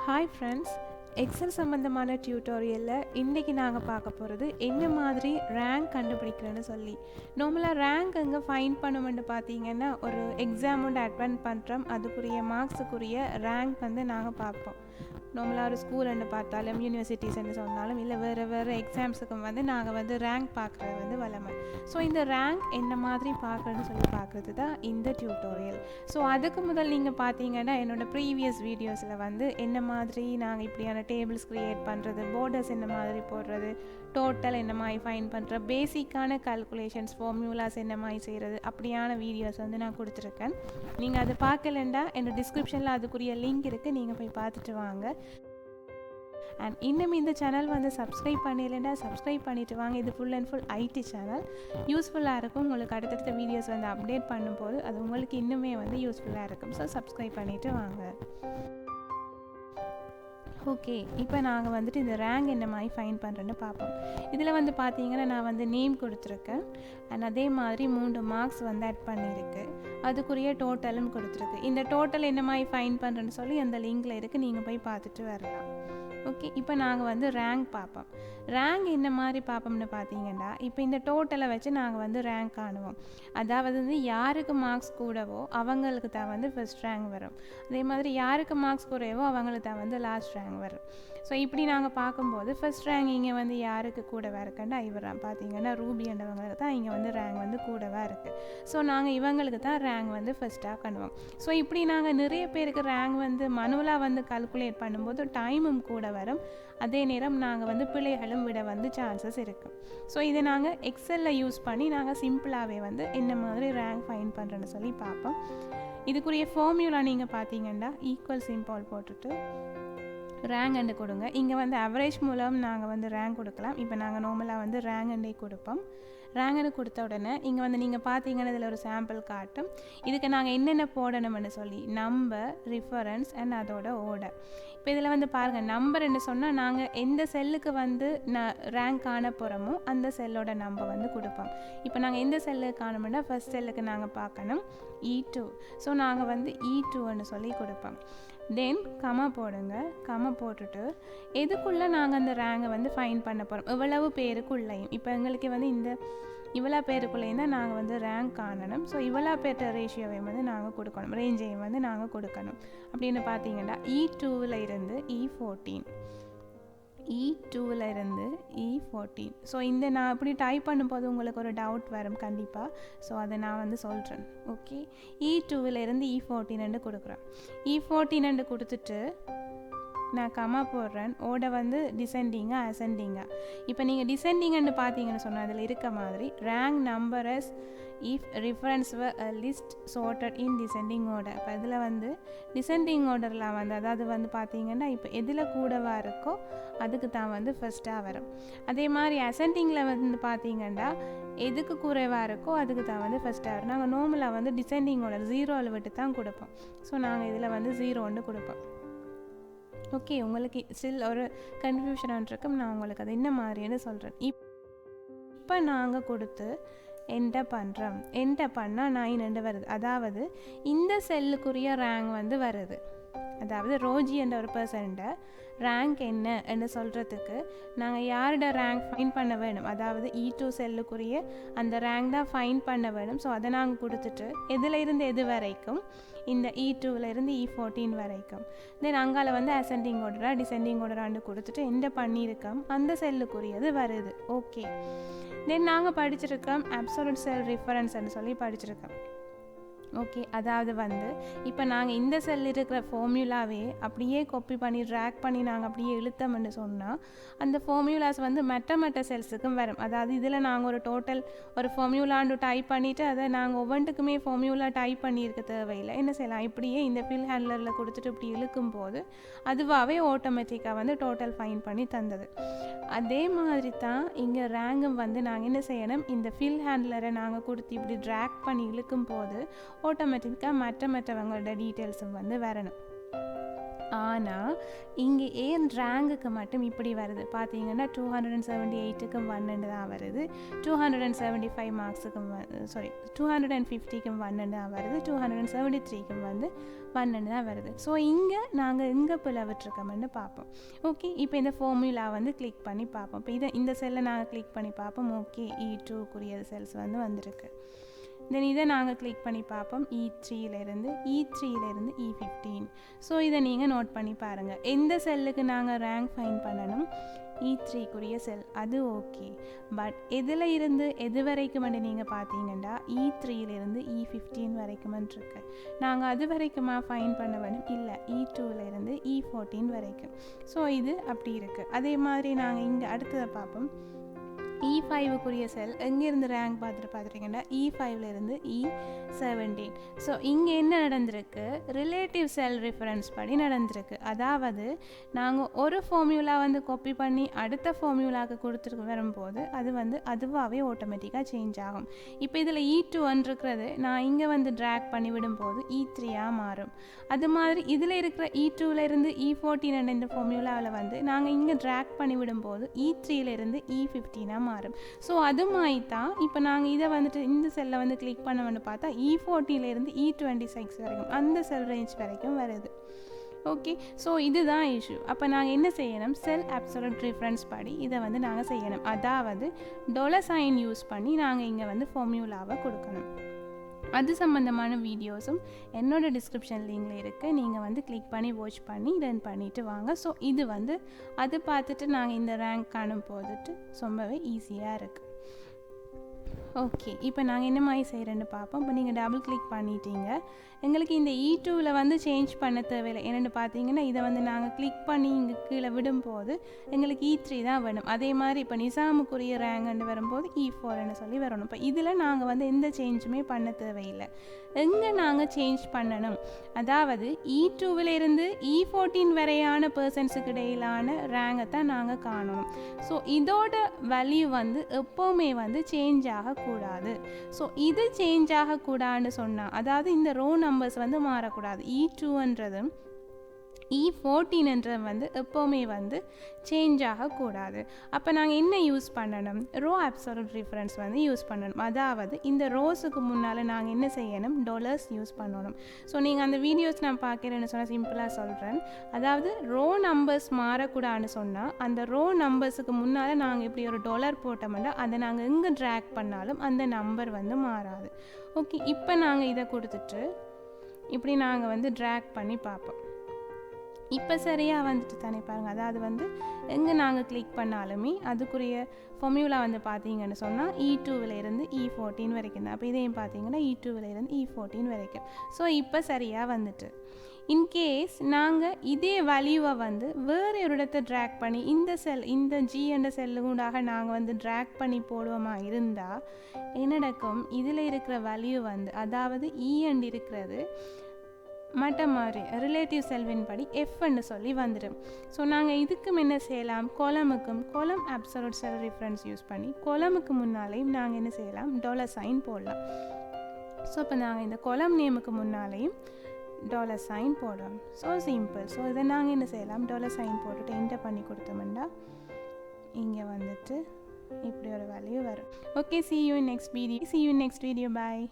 Hi friends, XL சம்மந்தமான டியூட்டோரியலில் இன்றைக்கி நாங்கள் பார்க்க போகிறது என்ன மாதிரி ரேங்க் கண்டுபிடிக்கிறேன்னு சொல்லி. நார்மலாக ரேங்க் எங்கே ஃபைண்ட் பண்ணுமென்னு பார்த்தீங்கன்னா, ஒரு எக்ஸாம் ஒன்று அட்டெண்ட் பண்ணுறோம், அதுக்குரிய மார்க்ஸுக்குரிய ரேங்க் நாங்கள் பார்ப்போம். நார்மலாக ஒரு ஸ்கூல்னு பார்த்தாலும் யூனிவர்சிட்டிஸ்ன்னு சொன்னாலும் இல்லை வேறு எக்ஸாம்ஸுக்கும் நாங்கள் ரேங்க் பார்க்குறது வளமை. ஸோ இந்த ரேங்க் என்ன மாதிரி பார்க்குறேன்னு சொல்லி பார்க்குறது தான் இந்த டியூட்டோரியல். ஸோ அதுக்கு முதல் நீங்கள் பார்த்தீங்கன்னா என்னோடய ப்ரீவியஸ் வீடியோஸில் என்ன மாதிரி நாங்கள் இப்படியான டேபிள்ஸ் க்ரியேட் பண்ணுறது, போர்டர்ஸ் என்ன மாதிரி போடுறது, டோட்டல் என்ன மாதிரி ஃபைன் பண்ணுற, பேசிக்கான கால்குலேஷன்ஸ் ஃபார்முலாஸ் என்ன மாதிரி செய்கிறது, அப்படியான வீடியோஸ் நான் கொடுத்துருக்கேன். நீங்கள் அதை பார்க்கலண்டா என்னோட டிஸ்கிரிப்ஷனில் அதுக்குரிய லிங்க் இருக்குது, நீங்கள் போய் பார்த்துட்டு வாங்க. அண்ட் இன்னும் இந்த சேனல் சப்ஸ்கிரைப் பண்ணிடலண்டா சப்ஸ்கிரைப் பண்ணிவிட்டு வாங்க. இது full and full IT channel, யூஸ்ஃபுல்லாக இருக்கும். உங்களுக்கு அடுத்தடுத்த வீடியோஸ் அப்டேட் பண்ணும்போது அது உங்களுக்கு இன்னுமே யூஸ்ஃபுல்லாக இருக்கும். ஸோ சப்ஸ்கிரைப் பண்ணிவிட்டு வாங்க. ஓகே, இப்போ நாங்கள் இந்த ரேங்க் என்ன மாதிரி ஃபைன் பண்ணுறேன்னு பார்ப்போம். இதில் பார்த்தீங்கன்னா நான் நேம் கொடுத்துருக்கேன். அண்ட் அதே மாதிரி 3 மார்க்ஸ் ஆட் பண்ணியிருக்கு, அதுக்குரிய டோட்டலும் கொடுத்துருக்கு. இந்த டோட்டல் என்ன மாதிரி ஃபைன் பண்ணுறேன்னு சொல்லி அந்த லிங்கில் இருக்குது, நீங்கள் போய் பார்த்துட்டு வரலாம். ஓகே, இப்போ நாங்கள் ரேங்க் பார்ப்போம். ரேங்க் என்ன மாதிரி பார்ப்போம்னு பார்த்தீங்கன்னா, இப்போ இந்த டோட்டலை வச்சு நாங்கள் ரேங்க் காணுவோம். அதாவது யாருக்கு மார்க்ஸ் கூடவோ அவங்களுக்கு தான் ஃபர்ஸ்ட் ரேங்க் வரும். அதே மாதிரி யாருக்கு மார்க்ஸ் குறையவோ அவங்களுக்கு தான் லாஸ்ட் ரேங்க் வரும். ஸோ இப்படி நாங்கள் பார்க்கும்போது ஃபர்ஸ்ட் ரேங்க் இங்கே யாருக்கு கூடவா இருக்குன்னா இவர் பார்த்தீங்கன்னா ரூபி என்றவங்களுக்கு தான் இங்கே ரேங்க் கூடவா இருக்குது. ஸோ நாங்கள் இவங்களுக்கு தான் ரேங்க் ஃபர்ஸ்ட்டாக பண்ணுவோம். ஸோ இப்படி நாங்கள் நிறைய பேருக்கு ரேங்க் மனுவலாக கால்குலேட் பண்ணும்போது டைமும் கூட வரும். அதே நேரம் நாங்கள் பிள்ளைகளும் விட சான்சஸ் இருக்குது. ஸோ இதை நாங்கள் எக்ஸலில் யூஸ் பண்ணி நாங்கள் சிம்பிளாகவே என்ன மாதிரி ரேங்க் ஃபைன் பண்ணுறேன்னு சொல்லி பார்ப்போம். இதுக்குரிய ஃபார்முலா நீங்கள் பார்த்தீங்கன்னா ஈக்குவல் சிம்பிள் போட்டுட்டு ரேங்க் அண்டு கொடுங்க. இங்கே அவரேஜ் மூலம் நாங்கள் ரேங்க் கொடுக்கலாம். இப்போ நாங்கள் நார்மலாக ரேங்க் அண்டே கொடுப்போம். ரேங்க் அண்டு கொடுத்த உடனே இங்கே நீங்கள் பார்த்தீங்கன்னா இதில் ஒரு சாம்பிள் காட்டும். இதுக்கு நாங்கள் என்னென்ன போடணும்னு சொல்லி நம்பர், ரிஃபரன்ஸ் அண்ட் அதோட ஓர்டர். இப்போ இதில் பாருங்கள், நம்பர்ன்னு சொன்னால் நாங்கள் எந்த செல்லுக்கு ரேங்க் காண போகிறோமோ அந்த செல்லோட நம்பர் கொடுப்போம். இப்போ நாங்கள் எந்த செல்லுக்கு காணோம்னா ஃபர்ஸ்ட் செல்லுக்கு நாங்கள் பார்க்கணும் E2. ஸோ நாங்கள் E2ன்னு சொல்லி கொடுப்போம். தென் கமா போடுங்க. கமா போட்டுட்டு எதுக்குள்ளே நாங்கள் அந்த ரேங்கை ஃபைன் பண்ண போகிறோம், எவ்வளவு பேருக்குள்ளேயும். இப்போ எங்களுக்கு இந்த இவ்வளோ பேருக்குள்ளேயும் தான் நாங்கள் ரேங்க் காணணும். ஸோ இவ்வளோ பேர்ட்ட ரேஷியோவையும் நாங்கள் கொடுக்கணும், ரேஞ்சையும் நாங்கள் கொடுக்கணும். அப்படின்னு பார்த்தீங்கன்னா E2ல் இருந்து E14, E2ல் இருந்து E14. ஸோ இந்த நான் இப்படி டைப் பண்ணும்போது உங்களுக்கு ஒரு டவுட் வரும் கண்டிப்பாக. ஸோ அதை நான் சொல்கிறேன். ஓகே, E2ல் இருந்து E14 கொடுக்குறேன். E14 கொடுத்துட்டு நான் கமா போடுறேன். ஓட டிசெண்டிங்காக அசெண்டிங்காக. இப்போ நீங்கள் டிசெண்டிங்னு பார்த்தீங்கன்னு சொன்னால் அதில் இருக்க மாதிரி rank number as if reference வர் a list sorted in descending order. இப்போ இதில் டிசெண்டிங் ஆர்டரில் அதாவது பார்த்தீங்கன்னா இப்போ எதில் கூடவா இருக்கோ அதுக்கு தான் ஃபர்ஸ்ட்டாக வரும். அதே மாதிரி அசெண்டிங்கில் பார்த்தீங்கன்னா எதுக்கு குறைவாக இருக்கோ அதுக்கு தான் ஃபர்ஸ்ட்டாக வரும். நாங்கள் நார்மலாக டிசெண்டிங் ஆர்டர் 0ல் விட்டு தான் கொடுப்போம். ஸோ நாங்கள் இதில் 0ன்னு கொடுப்போம். ஓகே, உங்களுக்கு ஸ்டில் ஒரு கன்ஃபியூஷன் இருக்கும். நான் உங்களுக்கு அது என்ன மாதிரின்னு சொல்கிறேன். இப்போ நாங்கள் கொடுத்து என்டர் பண்ணுறோம். என்டர் பண்ணால் 9 வருது. அதாவது இந்த செல்லுக்குரிய ரேங்க் வருது. அதாவது ரோஜி என்ற ஒரு பர்சன்ட ரேங்க் என்ன என்று சொல்கிறதுக்கு நாங்கள் யாரோட ரேங்க் ஃபைன் பண்ண வேணும், அதாவது E2 செல்லுக்குரிய அந்த ரேங்க் தான் ஃபைன் பண்ண வேணும். ஸோ அதை நாங்கள் கொடுத்துட்டு எதில் இருந்து எது வரைக்கும், இந்த E2ல் இருந்து E14 வரைக்கும். தென் அங்கால அசெண்டிங் ஆர்டராக டிசெண்டிங் ஆர்டரான்னு கொடுத்துட்டு என்ன பண்ணியிருக்கோம் அந்த செல்லுக்குரியது வருது. ஓகே, தென் நாங்கள் படிச்சிருக்கோம் அப்சல்யூட் செல் ரிஃபரன்ஸ்ன்னு சொல்லி படிச்சிருக்கோம். ஓகே, அதாவது இப்போ நாங்கள் இந்த செல் இருக்கிற ஃபார்முலாவே அப்படியே காப்பி பண்ணி ட்ராக் பண்ணி நாங்கள் அப்படியே இழுத்தோம்னு சொன்னால் அந்த ஃபார்முலாஸ் மற்ற செல்ஸுக்கும் வரும். அதாவது இதில் நாங்கள் ஒரு டோட்டல் ஒரு ஃபார்முலான்னு டைப் பண்ணிவிட்டு அதை நாங்கள் ஒவ்வொன்றுக்குமே ஃபார்முலா டைப் பண்ணியிருக்க தேவையில்லை. என்ன செய்யலாம், இப்படியே இந்த ஃபில் ஹேண்ட்லரில் கொடுத்துட்டு இப்படி இழுக்கும் போது அதுவாகவே ஆட்டோமேட்டிக்காக டோட்டல் ஃபைன் பண்ணி தந்தது. அதே மாதிரி தான் இங்கே ரேங்கும் நாங்கள் என்ன செய்யணும், இந்த ஃபில் ஹேண்ட்லரை நாங்கள் கொடுத்து இப்படி ட்ராக் பண்ணி இழுக்கும் போது ஆட்டோமேட்டிக்காக மற்றவங்களோட டீட்டெயில்ஸும் வரணும். ஆனால் இங்கே ஏன் ரேங்குக்கு மட்டும் இப்படி வருது பார்த்தீங்கன்னா 278க்கு 1 தான் வருது, 275 மார்க்ஸுக்கும் 250க்கும் 1 தான் வருது, 273க்கும் வந்து 1 தான் வருது. ஸோ இங்கே நாங்கள் எங்கே பிளவிட்ருக்கோம்னு பார்ப்போம். ஓகே, இப்போ இந்த ஃபார்முலா வந்து கிளிக் பண்ணி பார்ப்போம். இப்போ இந்த செல்லை நாங்கள் கிளிக் பண்ணி பார்ப்போம். ஓகே, E2க்குரிய செல்ஸ் வந்து வந்திருக்கு. தென் இதை நாங்கள் கிளிக் பண்ணி பார்ப்போம். E3லேருந்து E15. ஸோ இதை நீங்கள் நோட் பண்ணி பாருங்கள். எந்த செல்லுக்கு நாங்கள் ரேங்க் ஃபைன் பண்ணணும்? E3க்குரிய செல், அது ஓகே. பட் எதில் இருந்து எது வரைக்கும் நீங்கள் பார்த்தீங்கன்னா E3லேருந்து E15 வரைக்கும் இருக்கு. நாங்கள் அது வரைக்குமா ஃபைன் பண்ண வேணும்? இல்லை, E2லேருந்து E14 வரைக்கும். ஸோ இது அப்படி இருக்குது. அதே மாதிரி நாங்கள் இங்கே அடுத்ததை பார்ப்போம். E5க்குரிய செல் எங்கேருந்து ரேங்க் பார்த்துட்டீங்கன்னா E5லேருந்து E17. ஸோ இங்கே என்ன நடந்திருக்கு? ரிலேட்டிவ் செல் ரெஃபரன்ஸ் படி நடந்திருக்கு. அதாவது நாங்கள் ஒரு ஃபார்முலா வந்து காப்பி பண்ணி அடுத்த ஃபார்முலாவுக்கு கொடுத்துருக்கு வரும்போது அது வந்து அதுவாகவே ஆட்டோமேட்டிக்காக சேஞ்ச் ஆகும். இப்போ இதில் E2 இருக்கிறது நான் இங்கே வந்து ட்ராக் பண்ணி விடும்போது E3 மாறும். அது மாதிரி இதில் இருக்கிற E2லேருந்து E14 இந்த ஃபார்முலாவில் வந்து நாங்கள் இங்கே ட்ராக் பண்ணி விடும்போது E3லேருந்து E15 மாறும். ஸோ அது மாதிரி தான் இப்போ நாங்கள் இதை வந்துட்டு இந்த செல்லை வந்து கிளிக் பண்ண பார்த்தா E14லேருந்து E26 வரைக்கும் அந்த செல் ரேஞ்ச் வரைக்கும் வருது. ஓகே, ஸோ இதுதான் இஷ்யூ. அப்போ நாங்கள் என்ன செய்யணும்? செல் அப்சல்யூட் ப்ரிஃபரன்ஸ் படி இதை வந்து நாங்கள் செய்யணும். அதாவது $சைன் யூஸ் பண்ணி நாங்கள் இங்கே வந்து ஃபார்முலாவை கொடுக்கணும். அது சம்மந்தமான வீடியோஸும் என்னோட டிஸ்கிரிப்ஷன் லிங்கில் இருக்குது. நீங்கள் வந்து கிளிக் பண்ணி வாட்ச் பண்ணி ரன் பண்ணிவிட்டு வாங்க. ஸோ இது வந்து அது பார்த்துட்டு நாங்கள் இந்த ரேங்க் காணும் போதுட்டு ரொம்பவே ஈஸியாக இருக்குது. ஓகே, இப்போ நாங்கள் என்ன மாதிரி செய்கிறேன்னு பார்ப்போம். இப்போ நீங்கள் டபுள் கிளிக் பண்ணிட்டீங்க. எங்களுக்கு இந்த E2வில் வந்து சேஞ்ச் பண்ண தேவையில்லை. என்னென்னு பார்த்தீங்கன்னா இதை வந்து நாங்கள் கிளிக் பண்ணி இங்கே கீழே விடும்போது எங்களுக்கு E3 தான் வேணும். அதே மாதிரி இப்போ நிசாமுக்குரிய ரேங்க்னு வரும்போது E4ன்னு சொல்லி வரணும். இப்போ இதில் நாங்கள் வந்து எந்த சேஞ்சுமே பண்ண தேவையில்லை. எங்கே நாங்கள் சேஞ்ச் பண்ணணும்? அதாவது E2விலிருந்து E14 வரையான பர்சன்ஸுக்கு இடையிலான ரேங்கை தான் நாங்கள் காணணும். ஸோ இதோட வேல்யூ வந்து எப்போவுமே வந்து சேஞ்ச் ஆகக்கூடாது. ஸோ இது சேஞ்ச் ஆகக்கூடாதுன்னு சொன்னால் அதாவது இந்த ரோ நம்பர்ஸ் வந்து மாறக்கூடாது. E2ன்றது E14 வந்து எப்போவுமே வந்து சேஞ்ச் ஆகக்கூடாது. அப்போ நாங்கள் என்ன யூஸ் பண்ணணும்? ரோ அப்சல்யூட் ப்ரிஃபரன்ஸ் வந்து யூஸ் பண்ணணும். அதாவது இந்த ரோஸுக்கு முன்னால் நாங்கள் என்ன செய்யணும்? $டாலர்ஸ் யூஸ் பண்ணணும். ஸோ நீங்கள் அந்த வீடியோஸ் நான் பார்க்குறேன்னு சொன்னால் சிம்பிளாக சொல்கிறேன். அதாவது ரோ நம்பர்ஸ் மாறக்கூடாதுன்னு சொன்னால் அந்த ரோ நம்பர்ஸுக்கு முன்னால் நாங்கள் இப்படி ஒரு $, போட்டோம்னா அதை நாங்கள் எங்கே ட்ராக் பண்ணாலும் அந்த நம்பர் வந்து மாறாது. ஓகே, இப்போ நாங்கள் இதை கொடுத்துட்டு இப்படி நாங்கள் வந்து ட்ராக் பண்ணி பார்ப்போம். இப்போ சரியாக வந்துட்டு தானே பாருங்கள். அதாவது வந்து எங்கே நாங்கள் கிளிக் பண்ணாலுமே அதுக்குரிய ஃபார்முலா வந்து பார்த்தீங்கன்னு சொன்னால் E2விலேருந்து E14 வரைக்கும் தான். அப்போ இதையும் பார்த்தீங்கன்னா E2விலேருந்து E14 வரைக்கும். ஸோ இப்போ சரியாக வந்துட்டு இன்கேஸ் நாங்கள் இதே வேல்யூவை வந்து வேறு ஒரு இடத்த ட்ராக் பண்ணி இந்த G என்ற செல்லுக்கூடாக நாங்கள் வந்து ட்ராக் பண்ணி போடுவோமா இருந்தால் என்ன நடக்கும்? இதில் இருக்கிற வேல்யூ வந்து அதாவது E இருக்கிறது மற்ற மாதிரி ரிலேட்டிவ் செல்வின் படி Fன்னு சொல்லி வந்துடும். ஸோ நாங்கள் இதுக்கும் என்ன செய்யலாம்? கொலம் அப்சல்யூட் செல் ரெஃபரன்ஸ் யூஸ் பண்ணி கொலமுக்கு முன்னாலேயும் நாங்கள் என்ன செய்யலாம்? $சைன் போடலாம். ஸோ இப்போ நாங்கள் இந்த கொலம் நேமுக்கு முன்னாலேயும் $சைன் போடுறோம். So simple. ஸோ இதை நாங்கள் என்ன செய்யலாம்? $சைன் போட்டுட்டு என்டர் பண்ணி கொடுத்தோம்னா இங்கே வந்துட்டு இப்படி ஒரு வேல்யூ வரும். Okay, see you in next video. Bye.